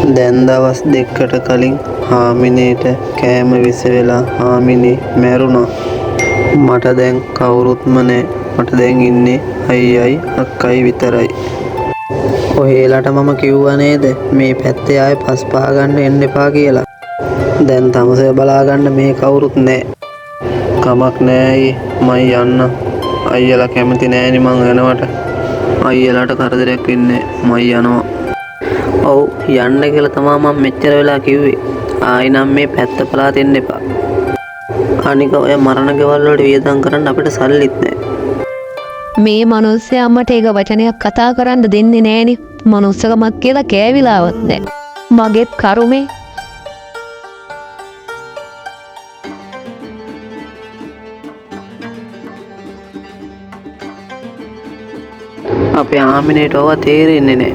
දැන් දවස් දෙකකට කලින් හාමිනේට කෑම විස වෙලා හාමිනේ මැරුණා. මට දැන් කවුරුත්ම නෑ. මට දැන් ඉන්නේ අයියයි අක්කයි විතරයි. ඔහෙලට මම කිව්වා නේද මේ පැත්තේ ආයේ පස් පාගන්න එන්න එපා කියලා. දැන් තමසේ බලාගන්න මේ කවුරුත් නෑ. කමක් නෑ මයි යන්න. අයියලා කැමති නෑනි මං යනවට. අයියලාට කරදරයක් වෙන්නේ මයි යනවා. ඔව් යන්න කියලා තමයි මම මෙච්චර වෙලා කිව්වේ. ආයි නම් මේ පැත්ත පලාත එන්න එපා. අනික ඔය මරණ ගෙවල් වලට වියදම් කරන්න අපිට සල්ලිත් නෑ. මේ මනුස්සයා අම්මට ඒක වචනයක් කතා කරන්න දෙන්නේ නෑනේ. මනුස්සකමක් කියලා කෑවිලාවත් නෑ. මගෙත් කරුමේ. අපේ ආමිනේට ඔවා තේරෙන්නේ නෑ.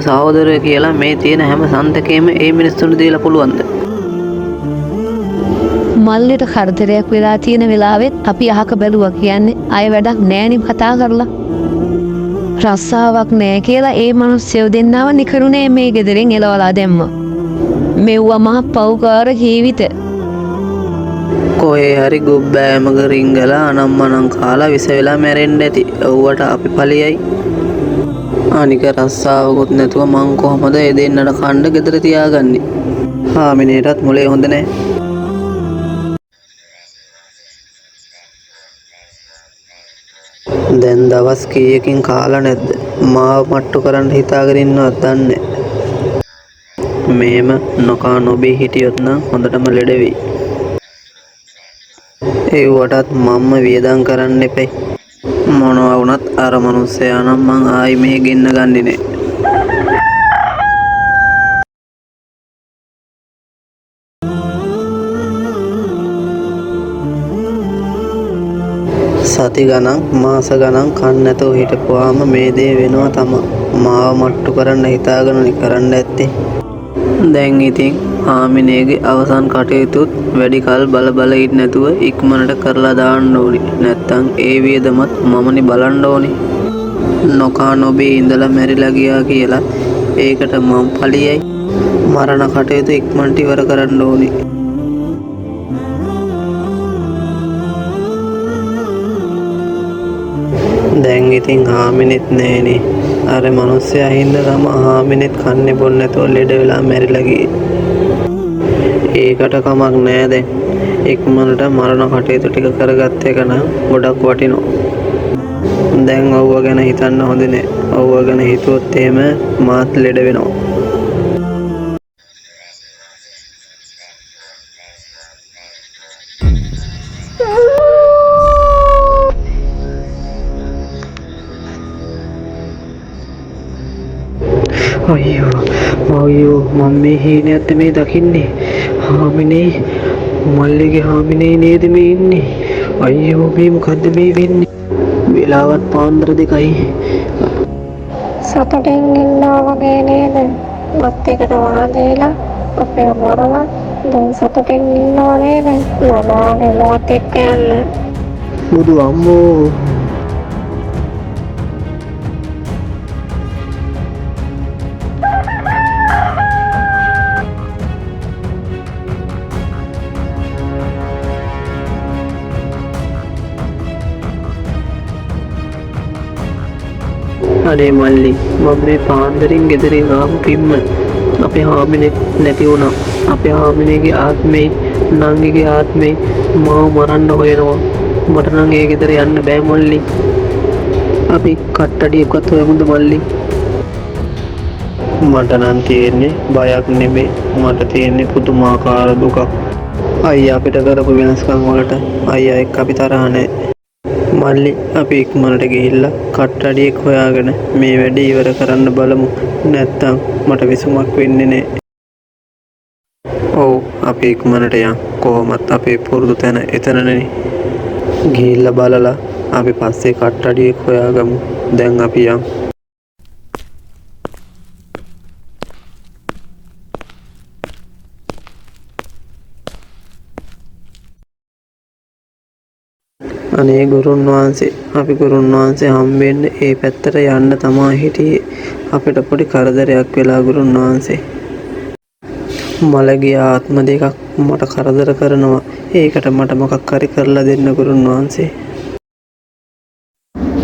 සහෝදරය කියලා මේ තියෙන හැම සන්තකේම ඒ මිනිස්සුන්ට දීලා පුළුවන්ද? මල්ලිට කරදරයක් වෙලා තියෙන වෙලාවෙත් අපි අහක බැලුවා කියන්නේ අය වැඩක් නෑනේ කතා කරලා. රස්සාවක් නෑ කියලා ඒ මිනිස්සු දෙන්නව නිකරුණේ මේ ගෙදරින් එලවලා දැම්මා. මෙව්වා මහ පව්කාර ජීවිත. කොහේ හරි ගුබ්බෑමක රිංගලා අනම්මනම් කාලා විස වෙලා මැරෙන්න ඇති. ඔව්වට අපි ඵලියයි. අනික රස්සාවකුත් නැතුව මං කොහමද ඒ දෙන්නට කණ්ඩ ගෙදර තියාගන්නේ? හාමිනේටත් මොලේ හොඳ නෑ. දැන් දවස් කීයකින් කාලා නැද්ද? මාව මට්ටු කරන්න හිතාගෙන ඉන්නවත් දන්නේ. මේම නොකා නොබී හිටියොත් නම් හොඳටම ලෙඩ වෙයි. ඒවටත් මම්ම වියදම් කරන්න එපයි. මොනවා වුණත් අර මනුස්සයා නම් මං ආයි මෙහෙ ගෙන්න ගන්නේ නෑ. සති ගණන් මාස ගණන් කන් නැතුව හිටපුවාම මේ දේ වෙනවා තමයි. මාව මට්ටු කරන්න හිතාගෙන කරන්න ඇත්තේ. දැන් ඉතින් හාමිනේගේ අවසන් කටයුතුත් වැඩි කල් බල ඉන්න නැතුව ඉක්මනට කරලා දාන්න ඕනි. නැත්තම් ඒ වියදමත් මමනි බලන්න ඕනි. නොකා නොබී ඉඳලා මැරිලා ගියා කියලා ඒකට මම ඵලියයි. මරණ කටයුතු ඉක්මනට ඉවර කරන්න ඕනි. දැන් ඉතින් හාමිනෙත් නෑනේ. අර මිනිස්සයා හින්දා තමයි හාමිනෙත් කන්නේ බොන්නේ නැතුව ලෙඩ වෙලා මැරිලා ගියේ. ඒකට කමක් නෑ දැන්. ඉක්මනට මරණ කටයුතු ටික කරගත්ත එක නම් ගොඩක් වටිනවා. දැන් ඔව්ව ගැන හිතන්න හොඳ නෑ. ඔව්ව ගැන හිතුවොත් එහෙම මාත් ලෙඩ වෙනවා. අයියෝ මම මේ හීනයත් මේ දකින්නේ. හාමිනේ මල්ලිගේ හාමිනේ නේද මේ ඉන්නේ? අයියෝ මේ මොකද්ද මේ වෙන්නේ? වෙලාවත් පාන්දර 2යි. සතුටින් ඉන්නවා වගේ නේද? මත් එකට වාදේලා අපේ මරලා දැන් සතුටින් ඉන්නවා නේද? නමාගේ මොකත් එක්ක යන්න. බුදු අම්මෝ අනේ මල්ලි මම මේ පාන්දරින් ගෙදරින් ආපු පිම්ම අපේ හාමිනේ නැති වුණා. අපේ හාමිනේගේ ආත්මේ නංගිගේ ආත්මේ මාව මරන්න හොයනවා. මට නම් ඒ ගෙදර යන්න බෑ මල්ලි. අපි කට්ටඩියක්වත් හොයමුද මල්ලි? මට නම් තියෙන්නේ බයක් නෙමෙයි. මට තියෙන්නේ පුදුමාකාර දුකක්. අයියා අපිට කරපු වෙනස්කම් වලට අයියා එක්ක අපි තරහ නැහැ. මල්ලි අපි ඉක්මනට ගිහිල්ලා කට්ටඩියෙක් හොයාගෙන මේ වැඩේ ඉවර කරන්න බලමු. නැත්තම් මට විසුමක් වෙන්නේ නැහැ. ඔව් අපි ඉක්මනට යන්. කොහොමත් අපේ පුරුදු තැන එතනනේ. ගිහිල්ලා බලලා අපි පස්සේ කට්ටඩියෙක් හොයාගමු. දැන් අපි යන්. අනේ ගුරුන් වහන්සේ අපි ගුරුන් වහන්සේ හම්බෙන්න ඒ පැත්තට යන්න තමයි හිටියේ. අපිට පොඩි කරදරයක් වෙලා ගුරුන් වහන්සේ. මළගේ ආත්ම දෙකක් මට කරදර කරනවා. ඒකට මට මොකක් හරි කරලා දෙන්න ගුරුන් වහන්සේ.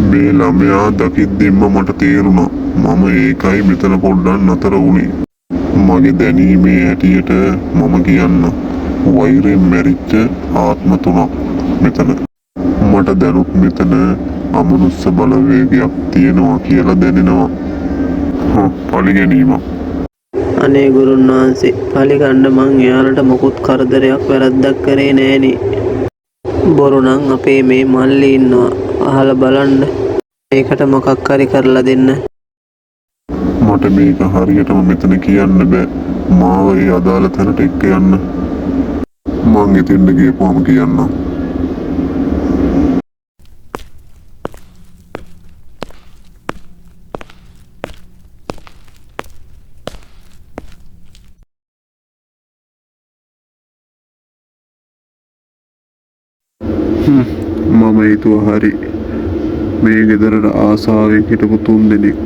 මේ ළමයා දකිද්දිම මට තේරුණා මම ඒකයි මෙතන පොඩ්ඩක් නතර වුණේ. මගේ දැනීමේ හැටියට මම කියන්න වෛරයෙන් මැරිච්ච ආත්ම තුනක් මෙතන. මට දැනුත් මෙතන අමනුස්ස බලවේගයක් තියෙනවා කියලා දැනෙනවා. පරිගැනීමක්. අනේ ගුරුන් වහන්සේ පලිගන්න මං එයාලට මොකුත් කරදරයක් වැරද්දක් කරේ නෑනේ. බොරු නම් අපේ මේ මල්ලි ඉන්නවා. අහලා බලන්න. ඒකට මොකක් හරි කරලා දෙන්න. මට මේක හරියටම මෙතන කියන්න බෑ. මාව ඒ අදාළ තැනට එක්ක යන්න. මං එතෙන්ට ගියපුවම කියන්නම්. මම හිතුවා හරි මේ ගෙදරට ආසාවෙන් හිටපු 3 දෙනෙක්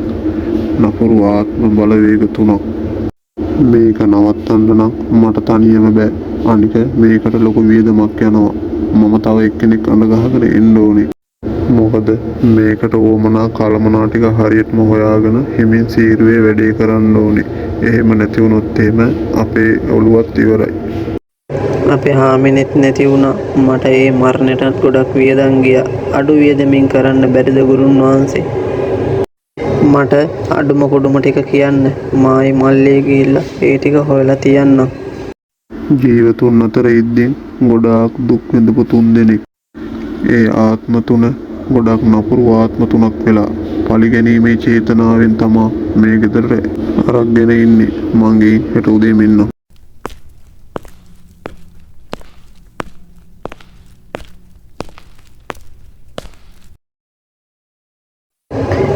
නපුරු ආත්ම බලවේග 3ක් මේක නවත්තන්න නම් මට තනියම බෑ. අනික මේකට ලොකු වියදමක් යනවා. මම තව එක්කෙනෙක් අඳ ගහගෙන එන්න ඕනේ. මොකද මේකට ඕමනා කලමනා ටික හරියටම හොයාගෙන හිමින් සීරුවේ වැඩේ කරන්න ඕනේ. එහෙම නැති වුණොත් එහෙම අපේ ඔළුවත් ඉවරයි. අපේ හාමිනෙත් නැති වුණා. මට ඒ මරණයටත් ගොඩක් වියදම් ගියා. අඩු වියදමින් කරන්න බැරිද ගුරුන් වහන්සේ? මට අඩුම කුඩුම ටික කියන්න. මායි මල්ලේ ගිහිල්ලා ඒ ටික හොයලා තියන්නම්. ජීවතුන් අතර ඉද්දීන් ගොඩාක් දුක් විඳපු 3 දෙනෙක්. ඒ ආත්ම තුන ගොඩක් නපුරු ආත්ම තුනක් වෙලා පරිගැනීමේ චේතනාවෙන් තමා මේ ගෙදරට අරගෙන ඉන්නේ. මං හෙට උදේ මෙන්න.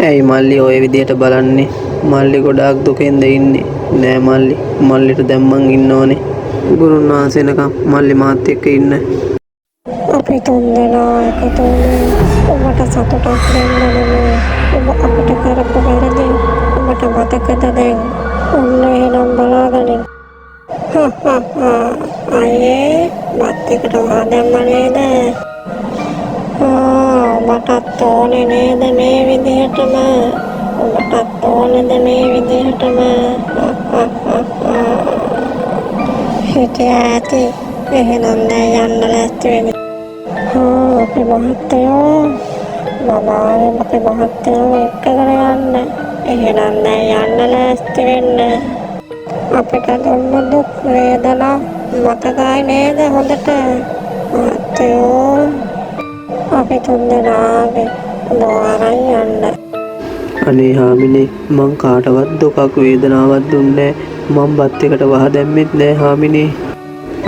ඇයි මල්ලි ඔය විදියට බලන්නේ? මල්ලි ගොඩාක් දුකෙන්ද ඉන්නේ. නෑ මල්ලි. මල්ලිට දැන් මං ඉන්නෝනේ. ගුරුන් වහන්සේනකම් මල්ලි මාත් එක්ක ඉන්න. අපි 3 දෙනා එකතු වුණේ ඔබට සතුටක් දෙන්න නෙමෙයි. ඔබ අපිට කරපු වැරදි ඔබට මතකද දැන්? ඔන්න එහෙනම් බලාගනින්. අයියේ මත් එකට වහදම්ම නේද? ඔබටත් ඕනේ නේද මේ විදිහටම? ඔබටත් ඕනේද මේ විදිහටම? හිතේ ඇති. එහෙනම් දැන් යන්න ලෑස්ති වෙන්න. අපේ මහත්තයෝ මම අපේ මහත්තයෝ එක්කගෙන යන්න. එහෙනම් දැන් යන්න ලෑස්ති වෙන්න. අපිට දුන්න දුක් වේදනා මතකයි නේද හොඳට? මහත්තයෝ අපි 3 දෙනාගේ දොරෙන් යන්න. අනේ හාමිනේ මං කාටවත් දුකක් වේදනාවක් දුන්නේ නෑ. මං බත් එකට වහ දැම්මෙත් නෑ හාමිනේ.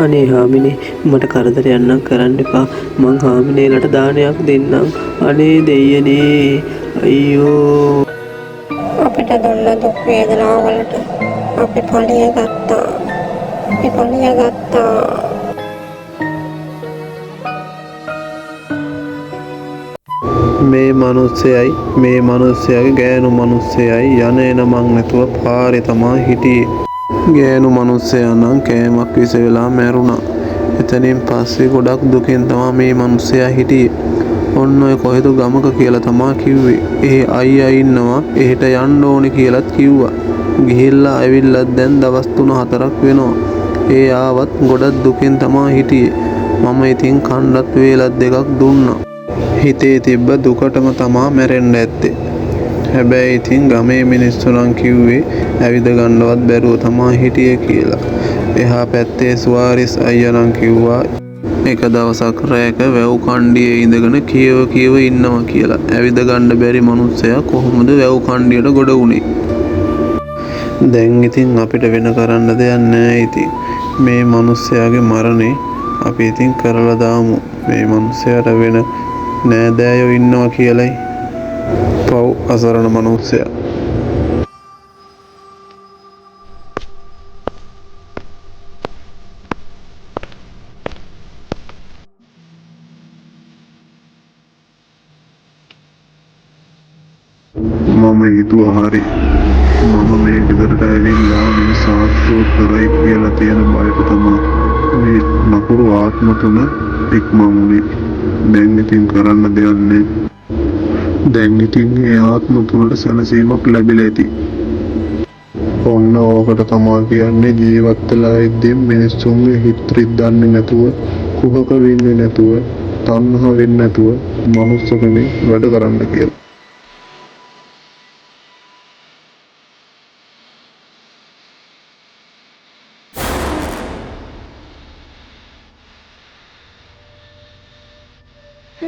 අනේ හාමිනේ මට කරදරයක් නම් කරන්න එපා. මං හාමිනේලට දානයක් දෙන්නම්. අනේ දෙයියනේ අයියෝ. අපිට දුන්න දුක් වේදනා වලට අපි පලිය ගත්තා. මේ මිනිස්සයයි මේ මිනිස්සයාගේ ගෑනු මිනිස්සයයි යන එන මං නැතුව පාරේ තමා හිටියේ. ගෑනු මිනිස්සයා නම් කෑමක් විස වෙලා මැරුණා. එතනින් පස්සේ ගොඩක් දුකෙන් තමා මේ මිනිස්සයා හිටියේ. ඔන්න ඔය කොහෙද ගමක කියලා තමා කිව්වේ. ඒ අයියා ඉන්නවා එහෙට යන්න ඕනේ කියලාත් කිව්වා. ගිහිල්ලා ඇවිල්ලා දැන් දවස් 3-4ක් වෙනවා. ඒ ආවත් ගොඩක් දුකෙන් තමා හිටියේ. මම ඉතින් කණ්ඩත් වේලක් දෙකක් දුන්නා. හිතේ තිබ්බ දුකටම තමා මැරෙන්න ඇත්තේ. හැබැයි ඉතින් ගමේ මිනිස්සු නම් කිව්වේ ඇවිද ගන්නවත් බැරුව තමා හිටියේ කියලා. එහා පැත්තේ සුවාරිස් අයියා නම් කිව්වා එක දවසක් රැයක වැව් කණ්ඩියේ ඉඳගෙන කියව ඉන්නවා කියලා. ඇවිද ගන්න බැරි මිනිස්සයා කොහොමද වැව් කණ්ඩියට ගොඩ වුනේ? දැන් ඉතින් අපිට වෙන කරන්න දෙයක් නෑ. ඉතින් මේ මිනිස්සයාගේ මරණේ අපි ඉතින් කරලා දාමු. මේ මිනිස්සයාට වෙන නෑදෑයෝ ඉන්නවා කියලයි. පව් අසරණ මිනිස්සයා. මම හිතුවා හරි මම මේ ගෙදරට ඇවිල්ලා මේ සාක්ෂිය කරයි කියලා තියෙන බයට තමයි මේ නපුරු ආත්ම තුන ඉක්මන් වුනේ. දැන් ඉතින් කරන්න දෙයක් නැහැ. දැන් ඉතින් ඒ ආත්ම තුනට සැනසීමක් ලැබිලා ඇති. ඔන්න ඕකට තමයි කියන්නේ ජීවත් වෙලා ඉද්දී මිනිස්සුන්ගේ හිත රිද්දන්නේ නැතුව, කුහක වෙන්නේ නැතුව, තණ්හා වෙන්නේ නැතුව මනුස්ස කෙනෙක් වැඩ කරන්න කියලා.